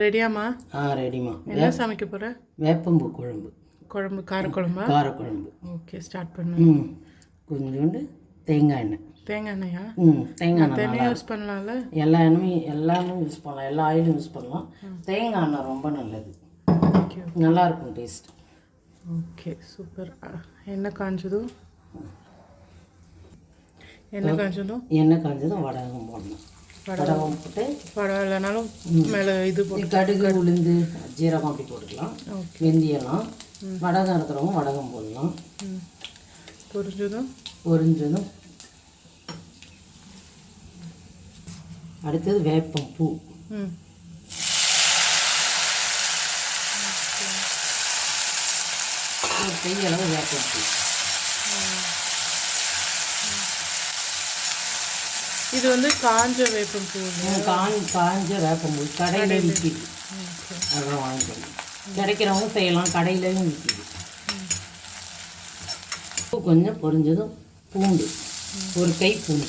ரெடியாம்மா? ரெடிமா. என்ன சமைக்க போகிற? வேப்பம்பூ குழம்பு. குழம்பு காரக்குழம்பா? காரக்குழம்பு. ஓகே, ஸ்டார்ட் பண்ணு. கொஞ்சோண்டு தேங்காய் எண்ணெய். தேங்காய் எண்ணெயா? தேங்காய் எண்ணெய் யூஸ் பண்ணலாம்ல? எல்லாமே யூஸ் பண்ணலாம், எல்லா ஆயிலும் யூஸ் பண்ணலாம். தேங்காய் எண்ணெய் ரொம்ப நல்லது, ஓகே, நல்லாயிருக்கும் டேஸ்ட். Okay, super. எண்ணெய் காஞ்சதும் எண்ணெய் காஞ்சதும் வடகம் போடணும். வடகம் போட்டு இல்லைனாலும் மேலே இது போட்டு கடுகு உளுந்து ஜீரகம் அப்படி போட்டுக்கலாம். வெந்தயம்லாம் வடகம் இருக்கிறவங்க வடகம் போடலாம். பொரிஞ்சதும் அடுத்தது வேப்பம் பூ. ஒரு கையளவு வேப்பம் பூ. இது வந்து காஞ்ச வேப்பம் பூ. காஞ்ச வேப்பம் பூ கடையில் விற்கிது, அதெல்லாம் வாங்கிக்கணும். கிடைக்கிறவங்க செய்யலாம், கடையிலையும் விற்கிது. பூ கொஞ்சம் பொரிஞ்சதும் பூண்டு, ஒரு கை பூண்டு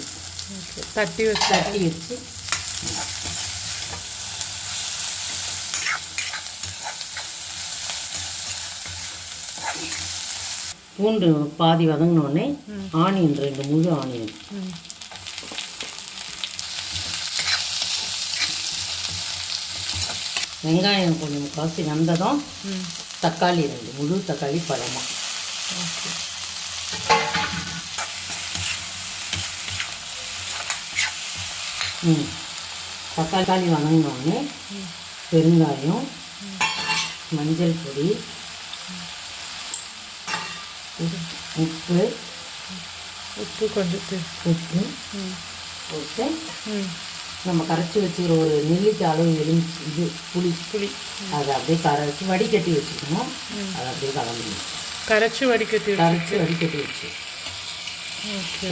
தட்டி வச்சு பூண்டு பாதி வதங்கினோடனே ஆனியன் 2 முழு ஆனியன், வெங்காயம் கொஞ்சம் காசி வந்ததும் தக்காளி 2 முழு தக்காளி பழமாக, தக்காளி வதங்கினோடனே பெருங்காயம், மஞ்சள் பொடி, உப்பு கொஞ்சம் போட்டு நம்ம கரைச்சி வச்சுக்கிற ஒரு நெல்லிக்காய் அளவு இது புளி அதை அப்படியே கரைச்சி வடிகட்டி வச்சுக்கணும். அதை அப்படியே கலந்துக்கணும். கரைச்சி வடிகட்டி வச்சு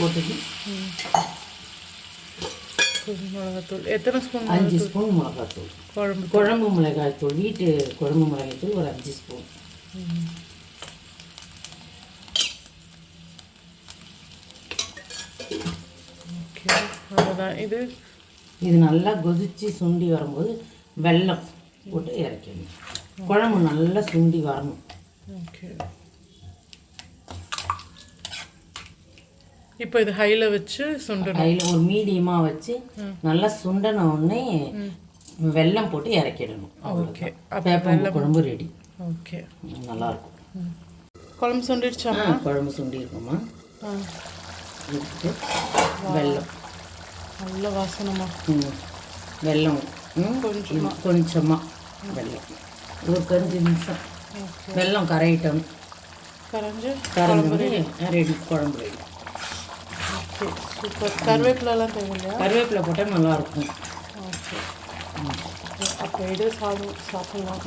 போட்டுட்டு மிளகாத்தூள் எத்தனை ஸ்பூன்? 5 ஸ்பூன் மிளகாத்தூள். குழம்பு மிளகாய்த்தூள், வீட்டு குழம்பு மிளகாய்த்தூள் ஒரு 5 ஸ்பூன். ஓகே, அவ்வளோதான். இது நல்லா கொதிச்சு சுண்டி வரும்போது வெல்லம் போட்டு இறக்கணும். குழம்பு நல்லா சுண்டி வரணும். ஓகே, இப்போ இது ஹையில் வச்சு சுண்டணும். ஹையில் ஒரு மீடியமாக வச்சு நல்லா சுண்டன உடனே வெல்லம் போட்டு இறக்கிடணும். ஓகே, வேப்பம்பூ குழம்பு ரெடி. ஓகே, நல்லாயிருக்கும். குழம்பு சுண்டிடுச்சாமா? குழம்பு சுண்டி இருக்குமா? எடுத்துட்டு வெல்லம் நல்ல வாசனமா. வெல்லம் கொஞ்சமாக வெல்லம் ஒரு 5 நிமிஷம் வெல்லம் கரையிட்டோம். கரைஞ்சி ரெடி, குழம்பு ரெடி. Okay, super. கருவேப்பிலெல்லாம் தேவையில்லையா? கருவேப்பிலை போட்டால் நல்லாயிருக்கும். ஓகே, அப்போ சாப்பிடலாம்.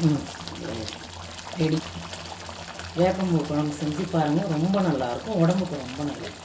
ரெடி. வேப்பம்பூ குழம்பு செஞ்சு பாருங்கள், ரொம்ப நல்லாயிருக்கும், உடம்புக்கு ரொம்ப நல்லது.